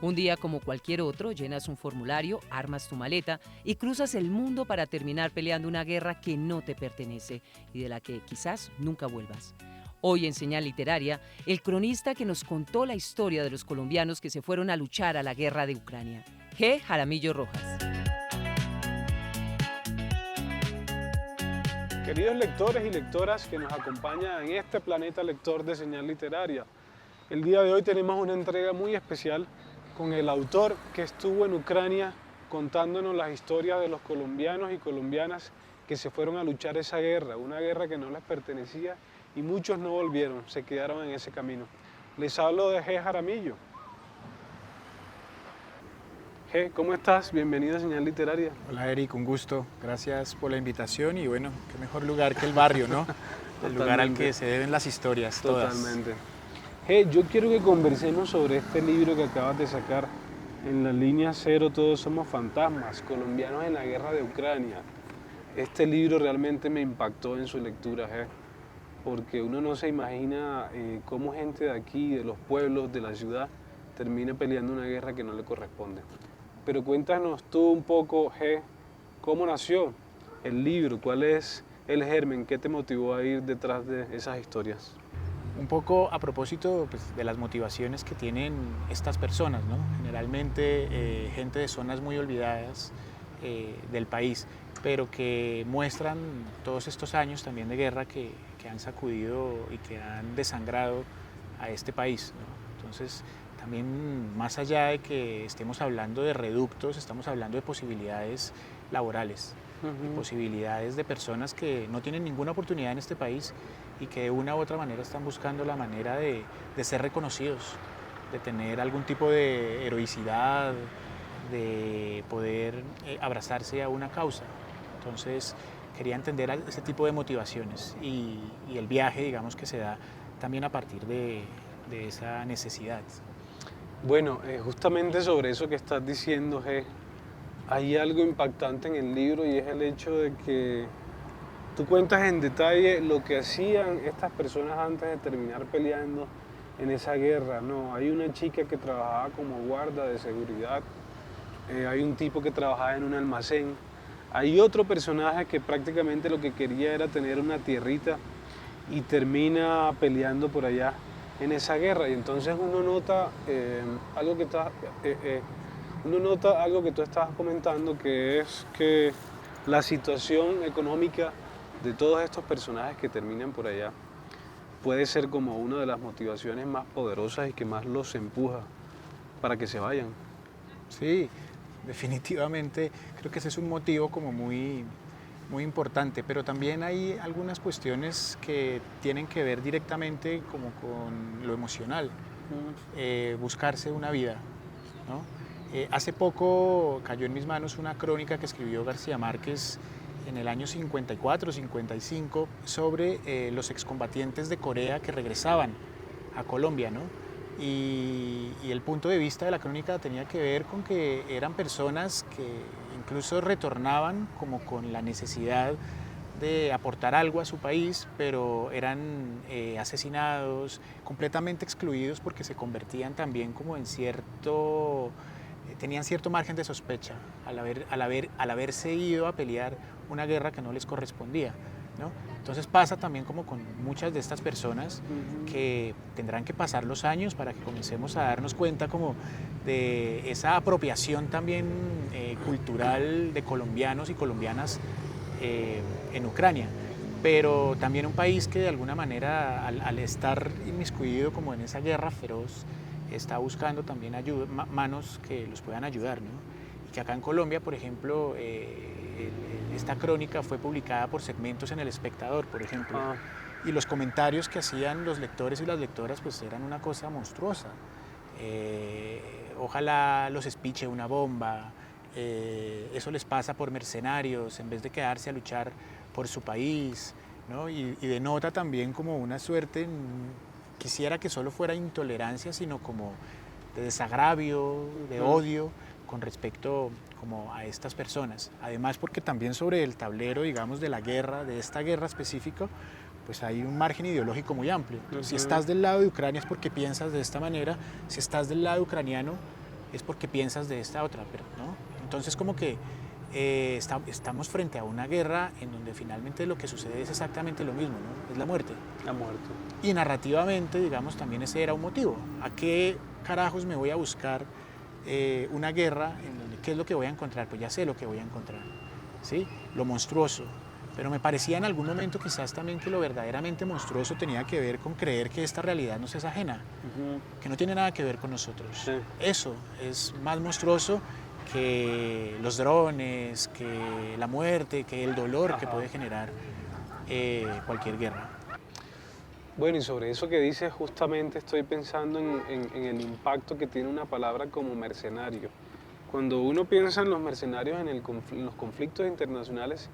Un día como cualquier otro, llenas un formulario, armas tu maleta y cruzas el mundo para terminar peleando una guerra que no te pertenece y de la que quizás nunca vuelvas. Hoy en Señal Literaria, el cronista que nos contó la historia de los colombianos que se fueron a luchar a la guerra de Ucrania, G. Jaramillo Rojas. Queridos lectores y lectoras que nos acompañan en este planeta lector de Señal Literaria, el día de hoy tenemos una entrega muy especial con el autor que estuvo en Ucrania contándonos las historias de los colombianos y colombianas que se fueron a luchar esa guerra, una guerra que no les pertenecía y muchos no volvieron, se quedaron en ese camino. Les hablo de G. Jaramillo. G, ¿cómo estás? Bienvenido a Señal Literaria. Hola Eric, un gusto. Gracias por la invitación y bueno, qué mejor lugar que el barrio, ¿no? El lugar al que se deben las historias todas. Totalmente. G, yo quiero que conversemos sobre este libro que acabas de sacar, En la línea cero todos somos fantasmas, colombianos en la guerra de Ucrania. Este libro realmente me impactó en su lectura, G, porque uno no se imagina cómo gente de aquí, de los pueblos, de la ciudad, termina peleando una guerra que no le corresponde. Pero cuéntanos tú un poco, G, ¿cómo nació el libro? ¿Cuál es el germen? ¿Qué te motivó a ir detrás de esas historias? Un poco a propósito pues, de las motivaciones que tienen estas personas, ¿no? Generalmente gente de zonas muy olvidadas del país, pero que muestran todos estos años también de guerra que han sacudido y que han desangrado a este país, ¿no? Entonces, también más allá de que estemos hablando de reductos, estamos hablando de posibilidades laborales, de posibilidades de personas que no tienen ninguna oportunidad en este país y que de una u otra manera están buscando la manera de ser reconocidos, de tener algún tipo de heroicidad, de poder abrazarse a una causa. Entonces quería entender ese tipo de motivaciones y el viaje, digamos, que se da también a partir de esa necesidad. Bueno, justamente sobre eso que estás diciendo, G, hay algo impactante en el libro y es el hecho de que tú cuentas en detalle lo que hacían estas personas antes de terminar peleando en esa guerra. No, hay una chica que trabajaba como guarda de seguridad, hay un tipo que trabajaba en un almacén, hay otro personaje que prácticamente lo que quería era tener una tierrita y termina peleando por allá en esa guerra. Y entonces uno nota algo que tú estabas comentando, que es que la situación económica de todos estos personajes que terminan por allá puede ser como una de las motivaciones más poderosas y que más los empuja para que se vayan. Sí, definitivamente creo que ese es un motivo como muy importante, pero también hay algunas cuestiones que tienen que ver directamente como con lo emocional, buscarse una vida, ¿no? Hace poco cayó en mis manos una crónica que escribió García Márquez en el año 54, 55, sobre los excombatientes de Corea que regresaban a Colombia, ¿no? Y el punto de vista de la crónica tenía que ver con que eran personas que incluso retornaban como con la necesidad de aportar algo a su país, pero eran asesinados, completamente excluidos porque se convertían también como en tenían cierto margen de sospecha al haberse ido a pelear una guerra que no les correspondía, ¿no? Entonces pasa también como con muchas de estas personas que tendrán que pasar los años para que comencemos a darnos cuenta como de esa apropiación también cultural de colombianos y colombianas en Ucrania, pero también un país que de alguna manera al estar inmiscuido como en esa guerra feroz está buscando también manos que los puedan ayudar, ¿no? Y que acá en Colombia, por ejemplo, esta crónica fue publicada por segmentos en El Espectador, por ejemplo, y los comentarios que hacían los lectores y las lectoras pues eran una cosa monstruosa. Ojalá los espiche una bomba, eso les pasa por mercenarios en vez de quedarse a luchar por su país, ¿no? Y denota también como una suerte, quisiera que solo fuera intolerancia, sino como de desagravio, de odio con respecto como a estas personas. Además porque también sobre el tablero, digamos, de la guerra, de esta guerra específica, pues hay un margen ideológico muy amplio. Entonces, si estás del lado de Ucrania es porque piensas de esta manera, si estás del lado ucraniano es porque piensas de esta otra, pero no. Entonces como que estamos frente a una guerra en donde finalmente lo que sucede es exactamente lo mismo, ¿no? Es la muerte. La muerte. Y narrativamente, digamos, también ese era un motivo. ¿A qué carajos me voy a buscar una guerra en donde qué es lo que voy a encontrar? Pues ya sé lo que voy a encontrar, ¿sí? Lo monstruoso. Pero me parecía en algún momento quizás también que lo verdaderamente monstruoso tenía que ver con creer que esta realidad nos es ajena, que no tiene nada que ver con nosotros. Sí. Eso es más monstruoso que los drones, que la muerte, que el dolor que puede generar cualquier guerra. Bueno, y sobre eso que dices, justamente estoy pensando en el impacto que tiene una palabra como mercenario. Cuando uno piensa en los mercenarios en los conflictos internacionales,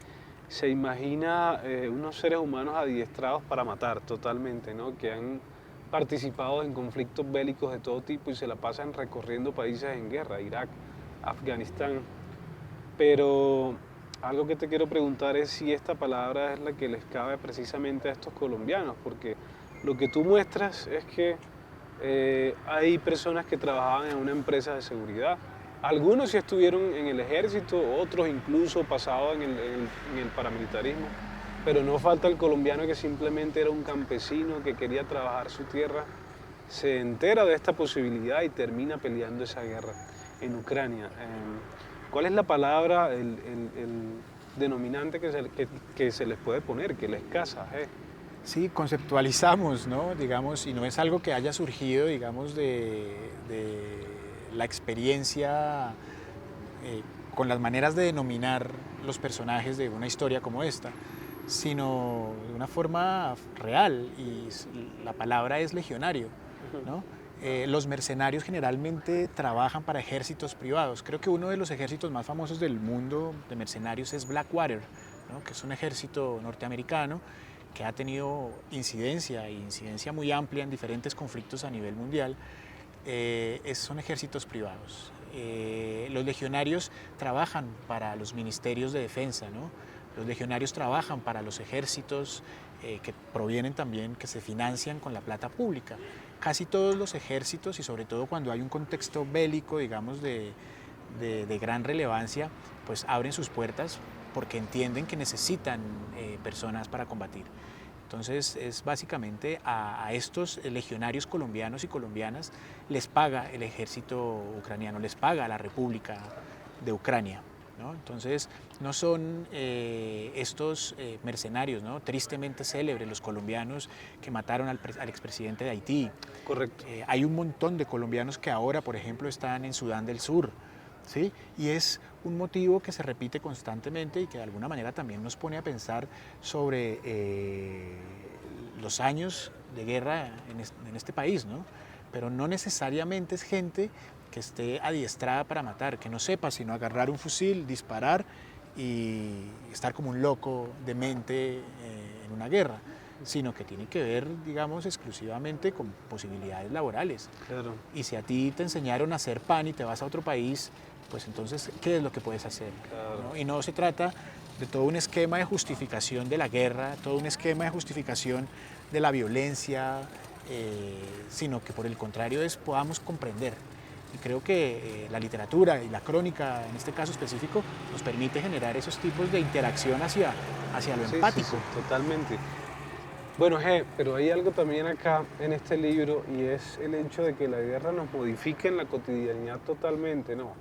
se imagina unos seres humanos adiestrados para matar totalmente, ¿no? Que han participado en conflictos bélicos de todo tipo y se la pasan recorriendo países en guerra, Irak, Afganistán. Pero algo que te quiero preguntar es si esta palabra es la que les cabe precisamente a estos colombianos, porque lo que tú muestras es que hay personas que trabajaban en una empresa de seguridad. Algunos sí estuvieron en el ejército, otros incluso pasados en el paramilitarismo, pero no falta el colombiano que simplemente era un campesino que quería trabajar su tierra, se entera de esta posibilidad y termina peleando esa guerra en Ucrania. ¿Cuál es la palabra, el denominante que se les puede poner, que les casa? Sí, conceptualizamos, ¿no? Digamos, y no es algo que haya surgido, digamos, de la experiencia con las maneras de denominar los personajes de una historia como esta, sino de una forma real, y la palabra es legionario, ¿no? Los mercenarios generalmente trabajan para ejércitos privados. Creo que uno de los ejércitos más famosos del mundo de mercenarios es Blackwater, ¿no? Que es un ejército norteamericano que ha tenido incidencia muy amplia en diferentes conflictos a nivel mundial. Son ejércitos privados. Los legionarios trabajan para los ministerios de defensa, ¿no? Los legionarios trabajan para los ejércitos que provienen también, que se financian con la plata pública. Casi todos los ejércitos, y sobre todo cuando hay un contexto bélico, digamos, de gran relevancia, pues abren sus puertas porque entienden que necesitan personas para combatir. Entonces, es básicamente a estos legionarios colombianos y colombianas les paga el ejército ucraniano, les paga la República de Ucrania, ¿no? Entonces, no son estos mercenarios, ¿no? Tristemente célebres, los colombianos que mataron al expresidente de Haití. Correcto. Hay un montón de colombianos que ahora, por ejemplo, están en Sudán del Sur, ¿sí? Y es un motivo que se repite constantemente y que de alguna manera también nos pone a pensar sobre los años de guerra en este país, ¿no? Pero no necesariamente es gente que esté adiestrada para matar, que no sepa sino agarrar un fusil, disparar y estar como un loco demente en una guerra, sino que tiene que ver, digamos, exclusivamente con posibilidades laborales. Claro. Y si a ti te enseñaron a hacer pan y te vas a otro país, pues entonces, ¿qué es lo que puedes hacer? Claro. ¿No? Y no se trata de todo un esquema de justificación de la guerra, todo un esquema de justificación de la violencia, sino que por el contrario podamos comprender. Y creo que la literatura y la crónica, en este caso específico, nos permite generar esos tipos de interacción hacia lo empático. Sí, totalmente. Bueno, pero hay algo también acá en este libro y es el hecho de que la guerra nos modifica en la cotidianidad totalmente, ¿no?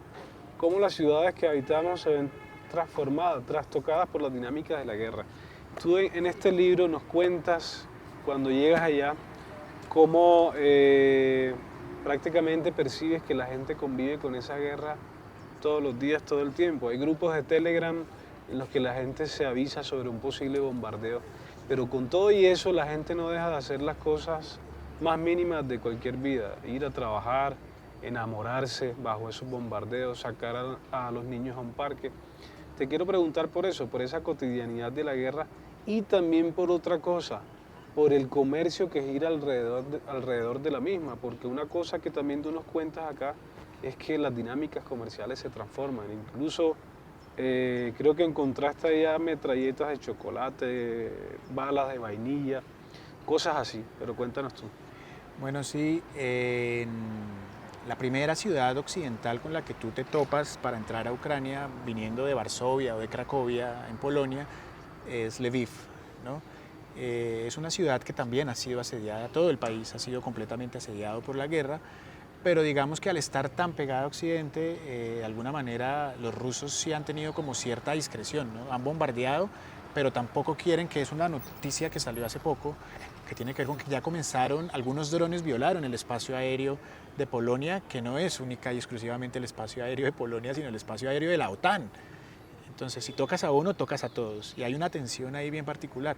Cómo las ciudades que habitamos se ven transformadas, trastocadas por las dinámicas de la guerra. Tú en este libro nos cuentas, cuando llegas allá, cómo prácticamente percibes que la gente convive con esa guerra todos los días, todo el tiempo. Hay grupos de Telegram en los que la gente se avisa sobre un posible bombardeo. Pero con todo y eso, la gente no deja de hacer las cosas más mínimas de cualquier vida. Ir a trabajar, enamorarse bajo esos bombardeos, sacar a los niños a un parque. Te quiero preguntar por eso, por esa cotidianidad de la guerra y también por otra cosa, por el comercio que gira alrededor de la misma. Porque una cosa que también tú nos cuentas acá es que las dinámicas comerciales se transforman. Incluso creo que encontraste allá metralletas de chocolate, balas de vainilla, cosas así, pero cuéntanos tú. Bueno, sí, la primera ciudad occidental con la que tú te topas para entrar a Ucrania, viniendo de Varsovia o de Cracovia, en Polonia, es Lviv, ¿no? Es una ciudad que también ha sido asediada, todo el país ha sido completamente asediado por la guerra, pero digamos que al estar tan pegada a Occidente, de alguna manera los rusos sí han tenido como cierta discreción, ¿no? Han bombardeado, pero tampoco quieren, que es una noticia que salió hace poco, que tiene que ver con que ya comenzaron, algunos drones violaron el espacio aéreo de Polonia, que no es única y exclusivamente el espacio aéreo de Polonia, sino el espacio aéreo de la OTAN. Entonces, si tocas a uno, tocas a todos, y hay una tensión ahí bien particular.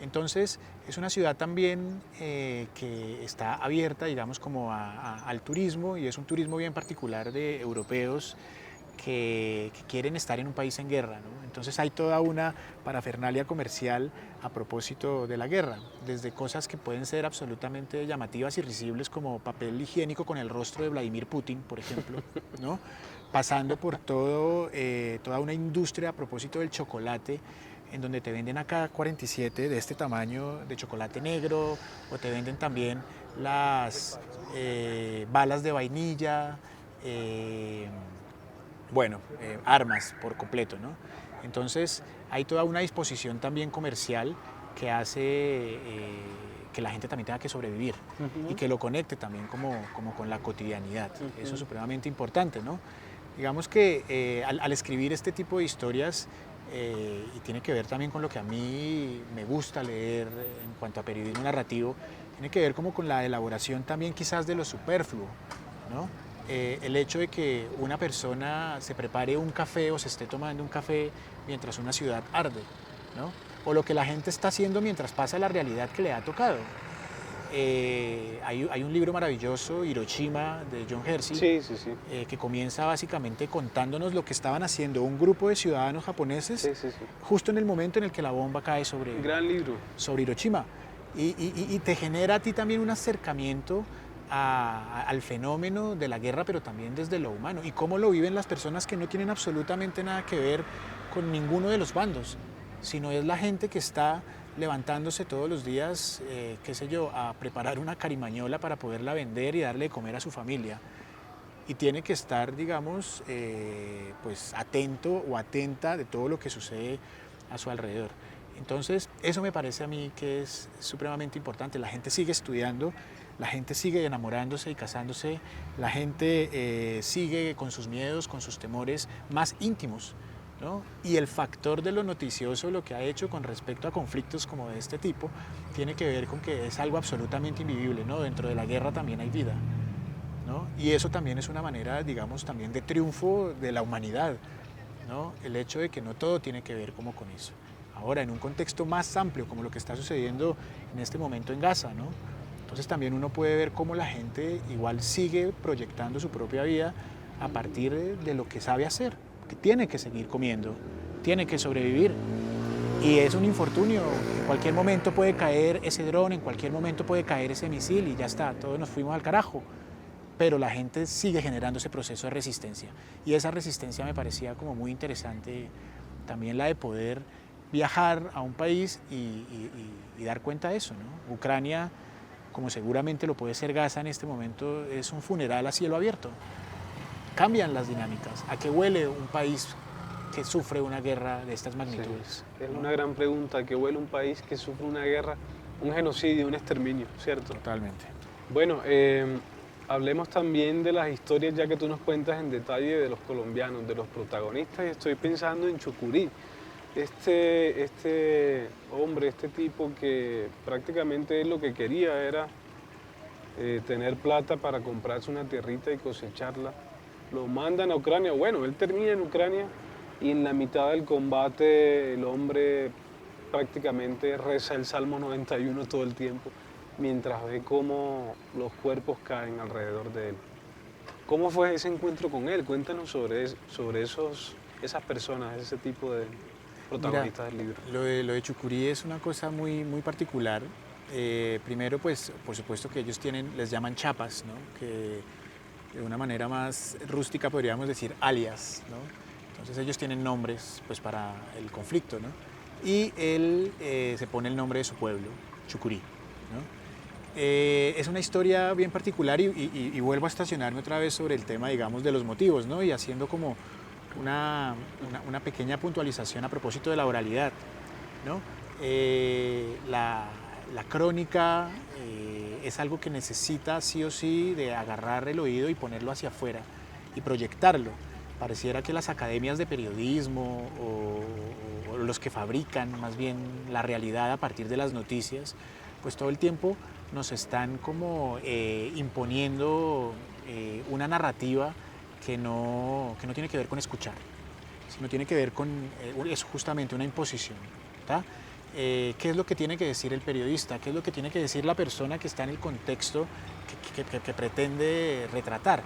Entonces, es una ciudad también que está abierta, digamos, como al turismo, y es un turismo bien particular de europeos que quieren estar en un país en guerra, ¿no? Entonces hay toda una parafernalia comercial a propósito de la guerra, desde cosas que pueden ser absolutamente llamativas y risibles como papel higiénico con el rostro de Vladimir Putin, por ejemplo, ¿no? Pasando por toda una industria a propósito del chocolate, en donde te venden acá 47 de este tamaño de chocolate negro, o te venden también las balas de vainilla, armas por completo, ¿no? Entonces hay toda una disposición también comercial que hace que la gente también tenga que sobrevivir y que lo conecte también como con la cotidianidad. Eso es supremamente importante, ¿no? Digamos que al escribir este tipo de historias, y tiene que ver también con lo que a mí me gusta leer en cuanto a periodismo narrativo, tiene que ver como con la elaboración también quizás de lo superfluo, ¿no? El hecho de que una persona se prepare un café o se esté tomando un café mientras una ciudad arde, ¿no? O lo que la gente está haciendo mientras pasa la realidad que le ha tocado. Hay un libro maravilloso, Hiroshima, de John Hersey, que comienza básicamente contándonos lo que estaban haciendo un grupo de ciudadanos japoneses justo en el momento en el que la bomba cae sobre Hiroshima. Y te genera a ti también un acercamiento al fenómeno de la guerra, pero también desde lo humano, y cómo lo viven las personas que no tienen absolutamente nada que ver con ninguno de los bandos, sino es la gente que está levantándose todos los días, a preparar una carimañola para poderla vender y darle de comer a su familia. Y tiene que estar, digamos, pues atento o atenta de todo lo que sucede a su alrededor. Entonces, eso me parece a mí que es supremamente importante. La gente sigue estudiando, la gente sigue enamorándose y casándose, la gente sigue con sus miedos, con sus temores más íntimos, ¿no? Y el factor de lo noticioso, lo que ha hecho con respecto a conflictos como de este tipo, tiene que ver con que es algo absolutamente invivible, ¿no? Dentro de la guerra también hay vida, ¿no? Y eso también es una manera, digamos, también de triunfo de la humanidad, ¿no? El hecho de que no todo tiene que ver como con eso. Ahora, en un contexto más amplio, como lo que está sucediendo en este momento en Gaza, ¿no? Entonces también uno puede ver cómo la gente igual sigue proyectando su propia vida a partir de lo que sabe hacer, que tiene que seguir comiendo, tiene que sobrevivir. Y es un infortunio, en cualquier momento puede caer ese dron, en cualquier momento puede caer ese misil y ya está, todos nos fuimos al carajo. Pero la gente sigue generando ese proceso de resistencia. Y esa resistencia me parecía como muy interesante, también la de poder viajar a un país y dar cuenta de eso, ¿no? Ucrania, como seguramente lo puede ser Gaza en este momento, es un funeral a cielo abierto. Cambian las dinámicas. ¿A qué huele un país que sufre una guerra de estas magnitudes? Sí, es una gran pregunta. ¿A qué huele un país que sufre una guerra, un genocidio, un exterminio, cierto? Totalmente. Bueno, hablemos también de las historias, ya que tú nos cuentas en detalle de los colombianos, de los protagonistas, y estoy pensando en Chucurí. Este hombre, este tipo que prácticamente él lo que quería era tener plata para comprarse una tierrita y cosecharla. Lo mandan a Ucrania. Bueno, él termina en Ucrania y en la mitad del combate el hombre prácticamente reza el Salmo 91 todo el tiempo, mientras ve cómo los cuerpos caen alrededor de él. ¿Cómo fue ese encuentro con él? Cuéntanos sobre esas personas, ese tipo de protagonistas del libro. Lo de Chucurí es una cosa muy, muy particular. Primero, pues, por supuesto que ellos les llaman chapas, ¿no? Que de una manera más rústica podríamos decir alias, ¿no? Entonces ellos tienen nombres, pues, para el conflicto, ¿no? Y él se pone el nombre de su pueblo, Chucurí, ¿no? Es una historia bien particular y vuelvo a estacionarme otra vez sobre el tema, digamos, de los motivos, ¿no? Y haciendo como una pequeña puntualización a propósito de la oralidad, ¿no? La crónica es algo que necesita sí o sí de agarrar el oído y ponerlo hacia afuera y proyectarlo. Pareciera que las academias de periodismo o los que fabrican más bien la realidad a partir de las noticias, pues todo el tiempo nos están como imponiendo una narrativa que no tiene que ver con escuchar, sino tiene que ver con es justamente una imposición, ¿tá? ¿Qué es lo que tiene que decir el periodista? ¿Qué es lo que tiene que decir la persona que está en el contexto que pretende retratar?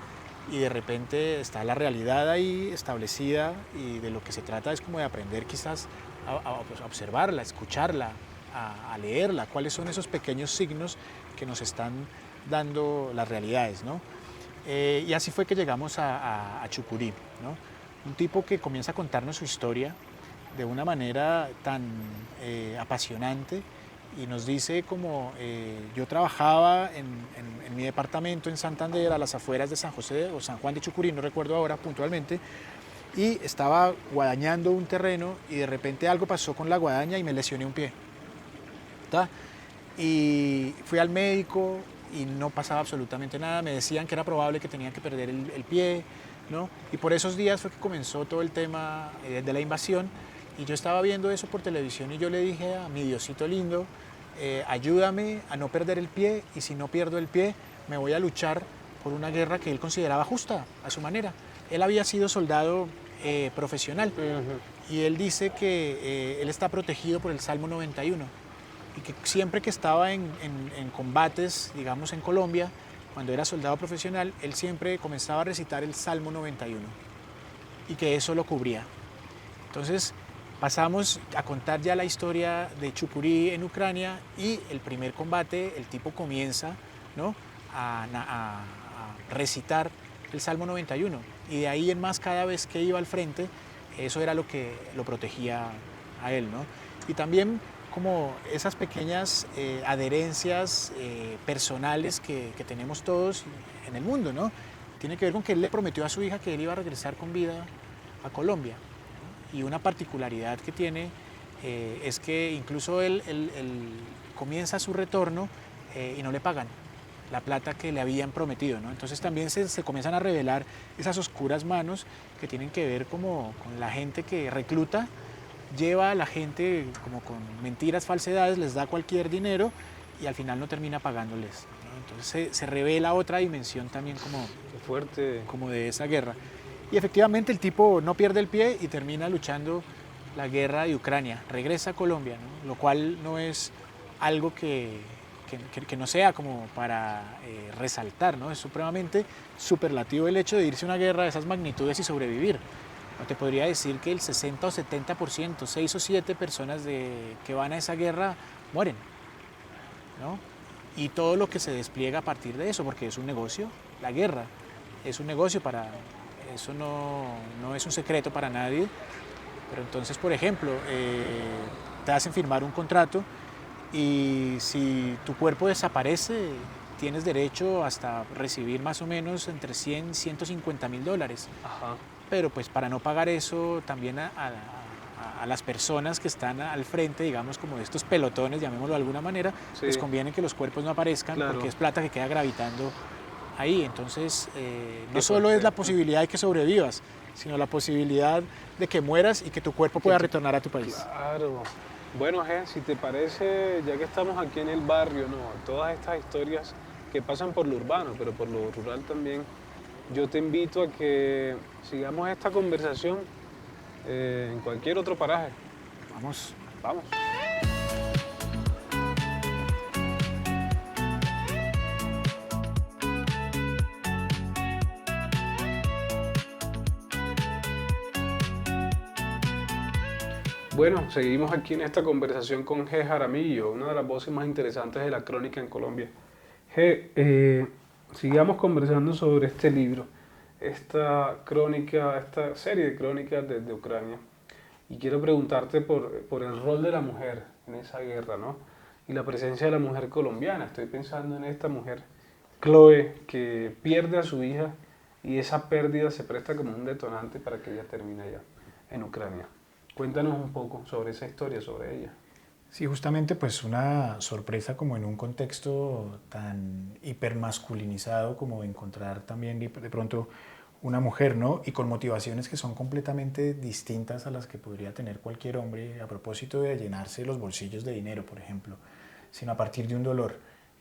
Y de repente está la realidad ahí establecida y de lo que se trata es como de aprender quizás a observarla, a escucharla, a leerla, cuáles son esos pequeños signos que nos están dando las realidades, ¿no? Y así fue que llegamos a Chucurí, ¿no? Un tipo que comienza a contarnos su historia de una manera tan apasionante y nos dice como yo trabajaba en mi departamento en Santander, a las afueras de San José o San Juan de Chucurí, no recuerdo ahora puntualmente, y estaba guadañando un terreno y de repente algo pasó con la guadaña y me lesioné un pie, ¿tá? Y fui al médico y no pasaba absolutamente nada, me decían que era probable que tenía que perder el pie, ¿no? Y por esos días fue que comenzó todo el tema de la invasión y yo estaba viendo eso por televisión y yo le dije a mi Diosito lindo, ayúdame a no perder el pie y si no pierdo el pie me voy a luchar por una guerra que él consideraba justa a su manera. Él había sido soldado profesional y él dice que él está protegido por el Salmo 91 y que siempre que estaba en combates, digamos en Colombia, cuando era soldado profesional, él siempre comenzaba a recitar el Salmo 91 y que eso lo cubría. Entonces pasamos a contar ya la historia de Chucurí en Ucrania y el primer combate, el tipo comienza, ¿no?, a recitar el Salmo 91 y de ahí en más cada vez que iba al frente, eso era lo que lo protegía a él, ¿no? Y también como esas pequeñas adherencias personales que tenemos todos en el mundo, ¿no? Tiene que ver con que él le prometió a su hija que él iba a regresar con vida a Colombia, ¿no? Y una particularidad que tiene es que incluso él comienza su retorno y no le pagan la plata que le habían prometido, ¿no? Entonces también se comienzan a revelar esas oscuras manos que tienen que ver como con la gente que recluta, lleva a la gente como con mentiras, falsedades, les da cualquier dinero y al final no termina pagándoles, ¿no? Entonces se revela otra dimensión también como de esa guerra. Y efectivamente el tipo no pierde el pie y termina luchando la guerra de Ucrania, regresa a Colombia, ¿no? Lo cual no es algo que no sea como para resaltar, ¿no? Es supremamente superlativo el hecho de irse a una guerra de esas magnitudes y sobrevivir. No te podría decir que el 60 o 70%, 6 o 7 personas que van a esa guerra mueren, ¿no? Y todo lo que se despliega a partir de eso, porque es un negocio, la guerra es un negocio, eso no es un secreto para nadie, pero entonces, por ejemplo, te hacen firmar un contrato y si tu cuerpo desaparece, tienes derecho hasta recibir más o menos entre 100 y 150 mil dólares. Ajá. Pero pues para no pagar eso también a las personas que están al frente, digamos como de estos pelotones, llamémoslo de alguna manera, Sí. les conviene que los cuerpos no aparezcan, Claro. porque es plata que queda gravitando ahí. Entonces no solo es la posibilidad de que sobrevivas, sino la posibilidad de que mueras y que tu cuerpo pueda retornar a tu país. Claro. Bueno, si te parece, ya que estamos aquí en el barrio, ¿no?, todas estas historias que pasan por lo urbano, pero por lo rural también, yo te invito a que sigamos esta conversación en cualquier otro paraje. Vamos. Vamos. Bueno, seguimos aquí en esta conversación con G. Jaramillo, una de las voces más interesantes de la crónica en Colombia. G, sigamos conversando sobre este libro, esta crónica, esta serie de crónicas desde Ucrania. Y quiero preguntarte por el rol de la mujer en esa guerra, ¿no? y la presencia de la mujer colombiana. Estoy pensando en esta mujer, Chloe, que pierde a su hija y esa pérdida se presta como un detonante para que ella termine allá en Ucrania. Cuéntanos un poco sobre esa historia, sobre ella. Sí, justamente pues una sorpresa como en un contexto tan hipermasculinizado como encontrar también de pronto una mujer, ¿no? Y con motivaciones que son completamente distintas a las que podría tener cualquier hombre a propósito de llenarse los bolsillos de dinero, por ejemplo, sino a partir de un dolor.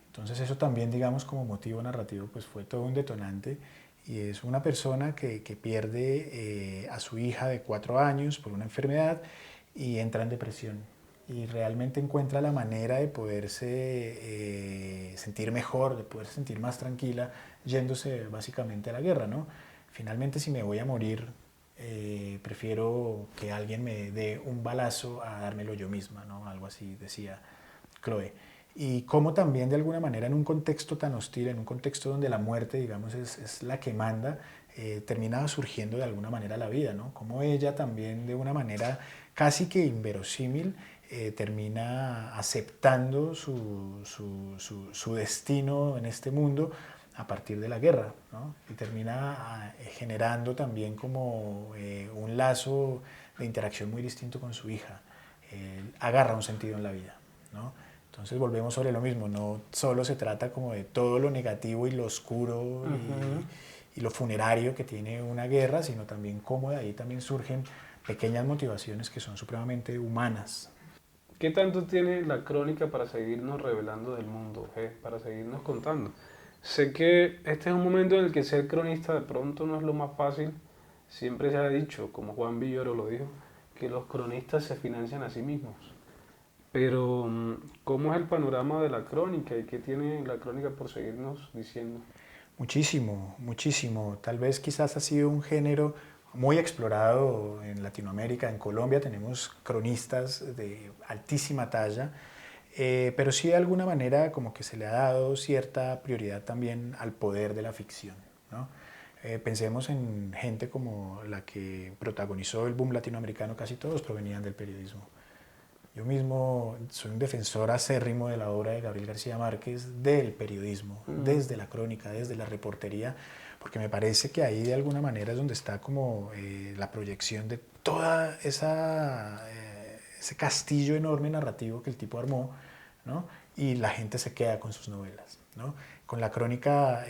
Entonces eso también, digamos, como motivo narrativo, pues fue todo un detonante y es una persona que pierde a su hija de 4 años por una enfermedad y entra en depresión y realmente encuentra la manera de poderse sentir mejor, de poderse sentir más tranquila, yéndose básicamente a la guerra, ¿no? Finalmente, si me voy a morir, prefiero que alguien me dé un balazo a dármelo yo misma, ¿no? Algo así decía Chloe. Y cómo también de alguna manera en un contexto tan hostil, en un contexto donde la muerte, digamos, es la que manda, termina surgiendo de alguna manera la vida, ¿no? Como ella también de una manera casi que inverosímil termina aceptando su destino en este mundo a partir de la guerra, ¿no? Y termina generando también como un lazo de interacción muy distinto con su hija. Agarra un sentido en la vida, ¿no? Entonces volvemos sobre lo mismo, no solo se trata como de todo lo negativo y lo oscuro y lo funerario que tiene una guerra, sino también cómo de ahí también surgen pequeñas motivaciones que son supremamente humanas. ¿Qué tanto tiene la crónica para seguirnos revelando del mundo, para seguirnos contando? Sé que este es un momento en el que ser cronista de pronto no es lo más fácil. Siempre se ha dicho, como Juan Villoro lo dijo, que los cronistas se financian a sí mismos. Pero, ¿cómo es el panorama de la crónica y qué tiene la crónica por seguirnos diciendo? Muchísimo, muchísimo. Tal vez quizás ha sido un género muy explorado en Latinoamérica. En Colombia tenemos cronistas de altísima talla, pero sí de alguna manera como que se le ha dado cierta prioridad también al poder de la ficción, ¿no? Pensemos en gente como la que protagonizó el boom latinoamericano, casi todos provenían del periodismo. Yo mismo soy un defensor acérrimo de la obra de Gabriel García Márquez, del periodismo, desde la crónica, desde la reportería, porque me parece que ahí de alguna manera es donde está como la proyección de toda ese castillo enorme narrativo que el tipo armó, ¿no? Y la gente se queda con sus novelas, ¿no? Con la crónica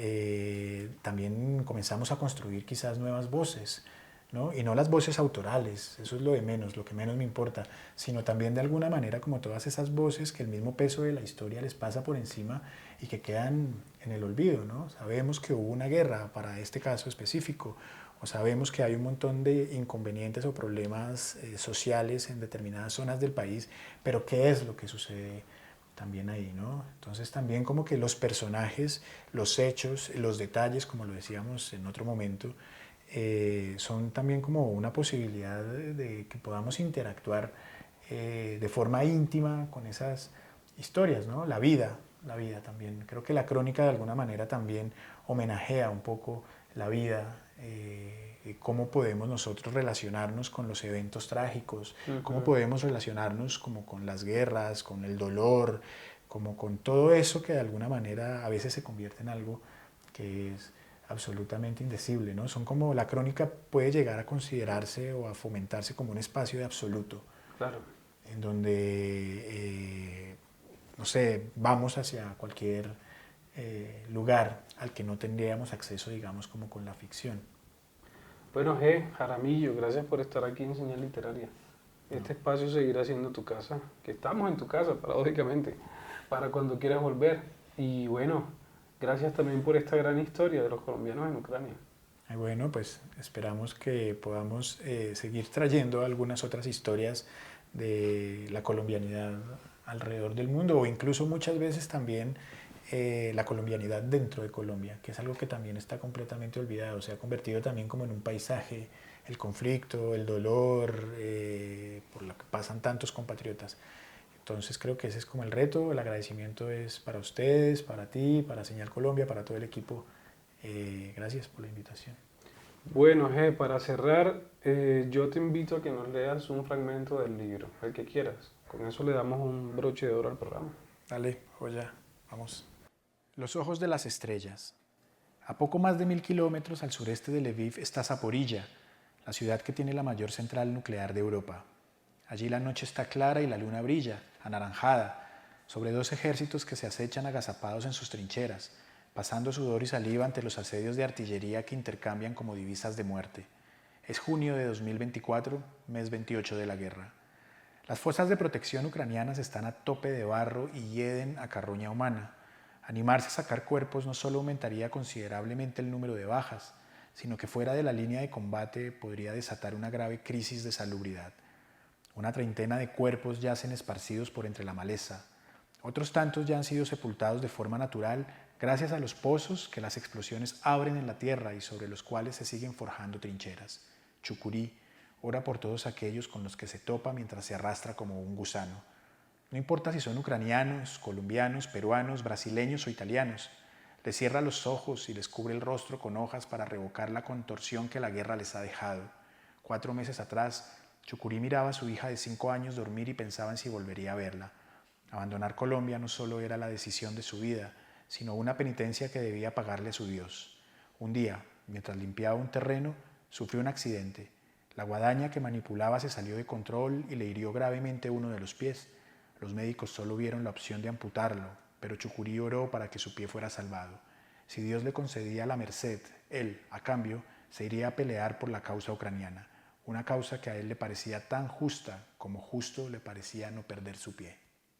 también comenzamos a construir quizás nuevas voces, ¿no? Y no las voces autorales, eso es lo de menos, lo que menos me importa, sino también de alguna manera como todas esas voces que el mismo peso de la historia les pasa por encima y que quedan en el olvido, ¿no? Sabemos que hubo una guerra para este caso específico, o sabemos que hay un montón de inconvenientes o problemas sociales en determinadas zonas del país, pero ¿qué es lo que sucede también ahí, ¿no? Entonces también como que los personajes, los hechos, los detalles, como lo decíamos en otro momento, son también como una posibilidad de que podamos interactuar de forma íntima con esas historias, ¿no? La vida también. Creo que la crónica de alguna manera también homenajea un poco la vida, cómo podemos nosotros relacionarnos con los eventos trágicos, cómo podemos relacionarnos como con las guerras, con el dolor, como con todo eso que de alguna manera a veces se convierte en algo que es absolutamente indecible, ¿no? Son como la crónica puede llegar a considerarse o a fomentarse como un espacio de absoluto, Claro. en donde, no sé, vamos hacia cualquier lugar al que no tendríamos acceso, digamos, como con la ficción. Bueno, Jaramillo, gracias por estar aquí en Señal Literaria. Este espacio seguirá siendo tu casa, que estamos en tu casa, paradójicamente, para cuando quieras volver. Y bueno, gracias también por esta gran historia de los colombianos en Ucrania. Bueno, pues esperamos que podamos seguir trayendo algunas otras historias de la colombianidad alrededor del mundo o incluso muchas veces también la colombianidad dentro de Colombia, que es algo que también está completamente olvidado, se ha convertido también como en un paisaje, el conflicto, el dolor, por lo que pasan tantos compatriotas. Entonces creo que ese es como el reto, el agradecimiento es para ustedes, para ti, para Señal Colombia, para todo el equipo. Gracias por la invitación. Bueno, para cerrar, yo te invito a que nos leas un fragmento del libro, el que quieras. Con eso le damos un broche de oro al programa. Dale, joya, vamos. Los ojos de las estrellas. A poco más de 1000 kilómetros al sureste de Lviv está Zaporilla, la ciudad que tiene la mayor central nuclear de Europa. Allí la noche está clara y la luna brilla, anaranjada, sobre dos ejércitos que se acechan agazapados en sus trincheras, pasando sudor y saliva ante los asedios de artillería que intercambian como divisas de muerte. Es junio de 2024, mes 28 de la guerra. Las fuerzas de protección ucranianas están a tope de barro y hieden a carroña humana. Animarse a sacar cuerpos no solo aumentaría considerablemente el número de bajas, sino que fuera de la línea de combate podría desatar una grave crisis de salubridad. Una treintena de cuerpos yacen esparcidos por entre la maleza. Otros tantos ya han sido sepultados de forma natural gracias a los pozos que las explosiones abren en la tierra y sobre los cuales se siguen forjando trincheras. Chucurí ora por todos aquellos con los que se topa mientras se arrastra como un gusano. No importa si son ucranianos, colombianos, peruanos, brasileños o italianos. Les cierra los ojos y les cubre el rostro con hojas para revocar la contorsión que la guerra les ha dejado. 4 meses atrás, Chucurí miraba a su hija de 5 años dormir y pensaba en si volvería a verla. Abandonar Colombia no solo era la decisión de su vida, sino una penitencia que debía pagarle a su Dios. Un día, mientras limpiaba un terreno, sufrió un accidente. La guadaña que manipulaba se salió de control y le hirió gravemente uno de los pies. Los médicos solo vieron la opción de amputarlo, pero Chucurí oró para que su pie fuera salvado. Si Dios le concedía la merced, él, a cambio, se iría a pelear por la causa ucraniana, una causa que a él le parecía tan justa como justo le parecía no perder su pie.